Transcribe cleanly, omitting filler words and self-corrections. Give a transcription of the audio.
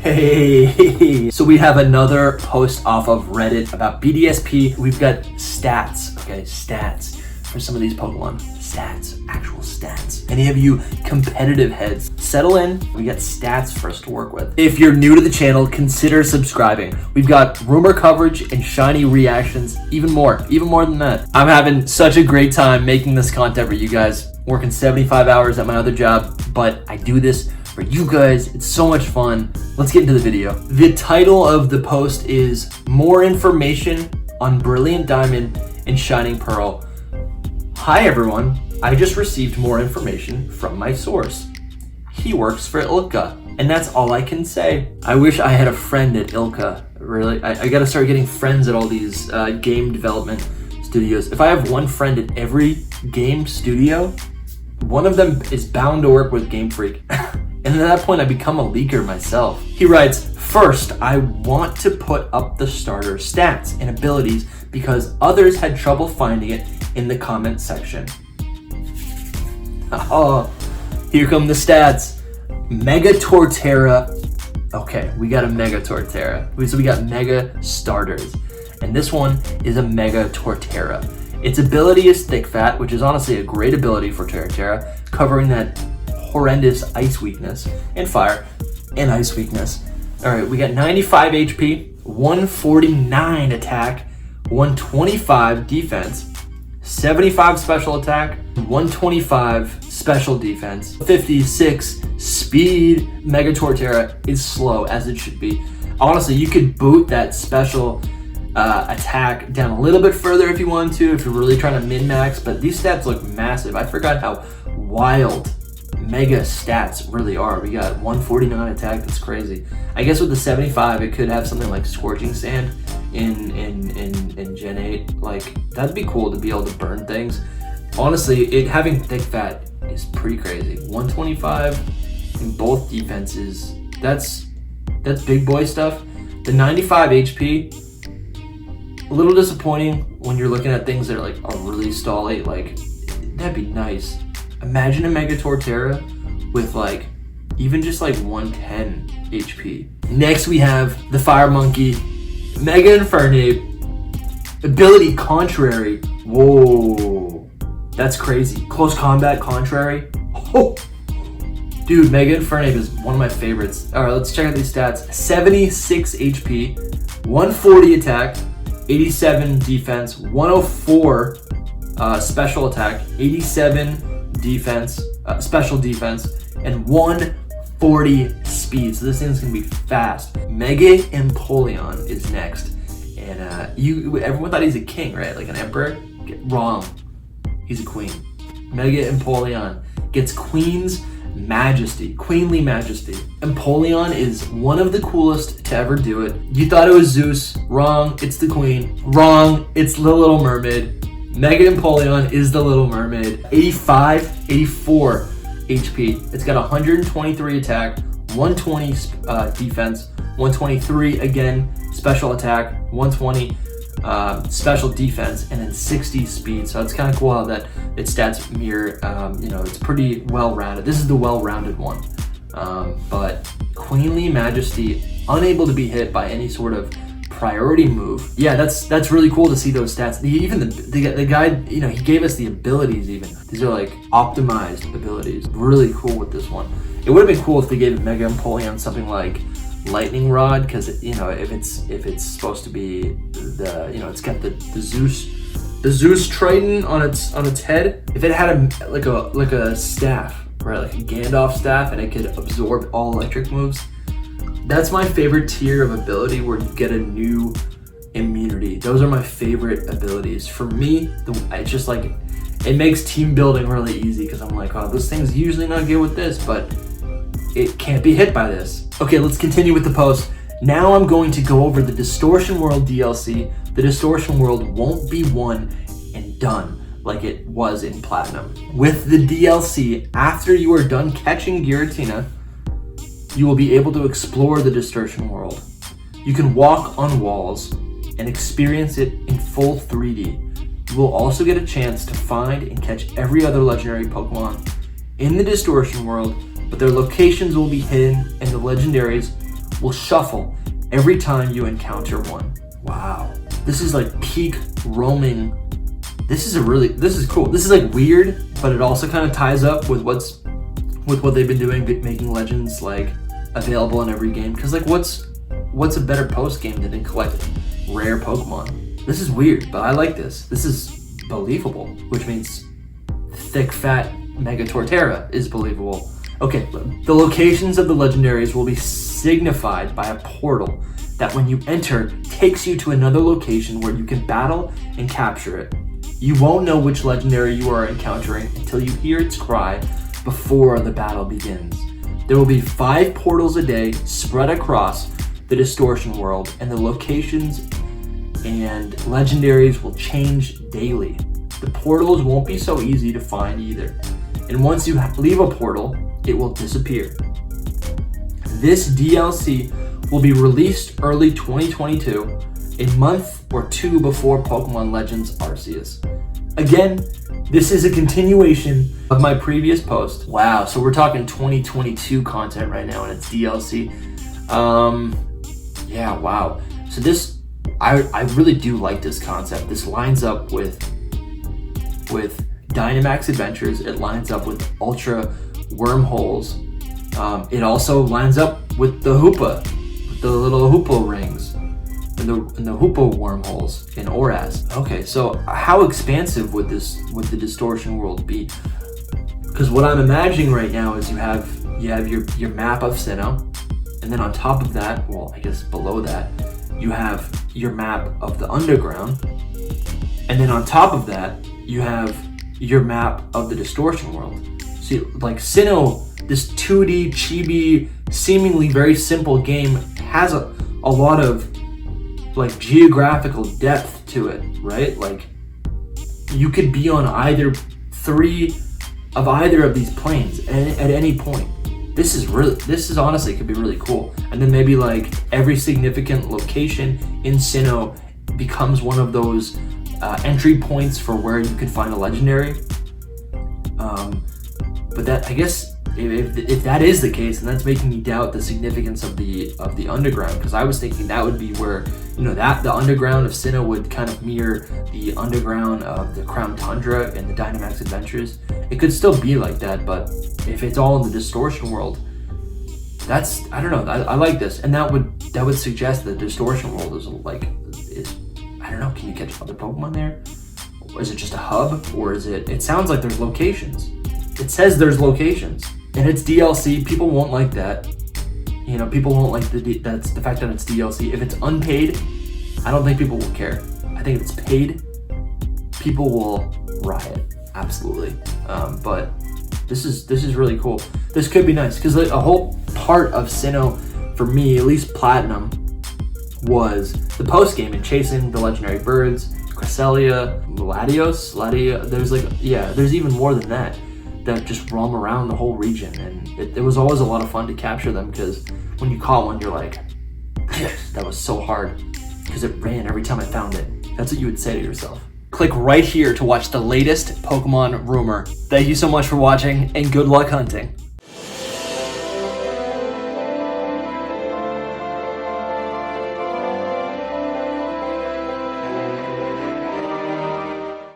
Okay, so we have another post off of Reddit about BDSP. We've got stats, okay, stats for some of these Pokemon. Stats, actual stats. Any of you competitive heads, settle in. We got stats for us to work with. If you're new to the channel, consider subscribing. We've got rumor coverage and shiny reactions, even more than that. I'm having such a great time making this content for you guys. Working 75 hours at my other job, but I do this for you guys. It's so much fun. Let's get into the video. The title of the post is More Information on Brilliant Diamond and Shining Pearl. Hi everyone, I just received more information from my source. He works for Ilka, and that's all I can say. I wish I had a friend at Ilka. Really, I gotta start getting friends at all these game development studios. If I have one friend at every game studio, one of them is bound to work with Game Freak. And at that point, I become a leaker myself. He writes, first, I want to put up the starter stats and abilities because others had trouble finding it in the comment section. Oh, here come the stats. Mega Torterra. Okay, we got a Mega Torterra. So we got Mega Starters. And this one is a Mega Torterra. Its ability is Thick Fat, which is honestly a great ability for Torterra, covering that horrendous ice weakness and fire and ice weakness. All right, we got 95 HP, 149 attack, 125 defense, 75 special attack, 125 special defense, 56 speed. Mega Torterra is slow as it should be. Honestly, you could boot that special attack down a little bit further if you want to, if you're really trying to min-max, but these stats look massive. I forgot how wild Mega stats really are. We got 149 attack, that's crazy. I guess with the 75, it could have something like Scorching Sand in Gen 8. Like, that'd be cool to be able to burn things. Honestly, having Thick Fat is pretty crazy. 125 in both defenses. That's big boy stuff. The 95 HP, a little disappointing when you're looking at things that are like a really stall-8. Like, that'd be nice. Imagine a Mega Torterra with like even just like 110 HP. Next we have the Fire Monkey, Mega Infernape, ability Contrary. Whoa, that's crazy. Close combat Contrary. Oh, dude, Mega Infernape is one of my favorites. All right, let's check out these stats. 76 HP, 140 attack, 87 defense, 104 special attack, 87 defense, special defense, and 140 speed. So this thing's gonna be fast. Mega Empoleon is next, and everyone thought he's a king, right? Like an emperor. Wrong. He's a queen. Mega Empoleon gets Queen's Majesty, Queenly Majesty. Empoleon is one of the coolest to ever do it. You thought it was Zeus. Wrong. It's the Queen. Wrong. It's the Little Mermaid. Mega Empoleon is the Little Mermaid. 85, 84 HP. It's got 123 attack, 120 defense, 123 again special attack, 120 special defense, and then 60 speed. So it's kind of cool how that its stats mirror. It's pretty well rounded. This is the well-rounded one. But Queenly Majesty, unable to be hit by any sort of priority move. Yeah, that's really cool to see those stats. Even the guy, he gave us the abilities even. These are like optimized abilities. Really cool with this one. It would have been cool if they gave Mega Empoleon something like Lightning Rod, because if it's supposed to be it's got the Zeus Triton on its head. If it had a staff, right, like a Gandalf staff, and it could absorb all electric moves. That's my favorite tier of ability where you get a new immunity. Those are my favorite abilities. For me, it's just like, it makes team building really easy because I'm like, oh, this thing's usually not good with this, but it can't be hit by this. Okay, let's continue with the post. Now I'm going to go over the Distortion World DLC. The Distortion World won't be one and done like it was in Platinum. With the DLC, after you are done catching Giratina, you will be able to explore the Distortion World. You can walk on walls and experience it in full 3D. You will also get a chance to find and catch every other legendary Pokemon in the Distortion World, but their locations will be hidden and the Legendaries will shuffle every time you encounter one. Wow. This is like peak roaming. This is cool. This is like weird, but it also kind of ties up with what they've been doing, making Legends like available in every game. Because like what's a better post game than collect rare Pokemon? This is weird, but I like this. This is believable, which means thick fat Mega Torterra is believable. Okay, the locations of the Legendaries will be signified by a portal that when you enter takes you to another location where you can battle and capture it. You won't know which Legendary you are encountering until you hear its cry before the battle begins. There will be 5 portals a day spread across the Distortion World, and the locations and Legendaries will change daily. The portals won't be so easy to find either, and once you leave a portal, it will disappear. This DLC will be released early 2022, a month or 2 before Pokemon Legends Arceus. Again, this is a continuation of my previous post. Wow, so we're talking 2022 content right now, and it's DLC. Yeah, wow. So this, I really do like this concept. This lines up with Dynamax Adventures. It lines up with Ultra Wormholes. It also lines up with the Hoopa, with the little Hoopa rings, and the Hoopa wormholes in Oras. Okay, so how expansive would the Distortion World be? Because what I'm imagining right now is you have your map of Sinnoh, and then on top of that, well, I guess below that, you have your map of the underground, and then on top of that, you have your map of the Distortion World. See, like Sinnoh, this 2D chibi, seemingly very simple game has a lot of like geographical depth to it, right? Like you could be on either 3 of either of these planes at any point. This is honestly could be really cool. And then maybe like every significant location in Sinnoh becomes one of those entry points for where you can find a legendary. But that, I guess, if that is the case, then that's making me doubt the significance of the underground, because I was thinking that would be where, you know, that the underground of Sinnoh would kind of mirror the underground of the Crown Tundra and the Dynamax Adventures. It could still be like that, but if it's all in the Distortion World, that's, I don't know, I like this, and that would suggest that the Distortion World is I don't know, can you catch other Pokemon there? Or is it just a hub, or is it? It sounds like there's locations. It says there's locations, and it's DLC. People won't like that. You know, people won't like that's the fact that it's DLC. If it's unpaid, I don't think people will care. I think if it's paid, people will riot. Absolutely. But this is really cool. This could be nice, because a whole part of Sinnoh, for me, at least Platinum, was the post game and chasing the legendary birds, Cresselia, Latios. There's even more than that just roam around the whole region, and it was always a lot of fun to capture them, because when you caught one, you're like, yes, that was so hard, because it ran every time I found it. That's what you would say to yourself. Click right here to watch the latest Pokemon rumor. Thank you so much for watching, and good luck hunting.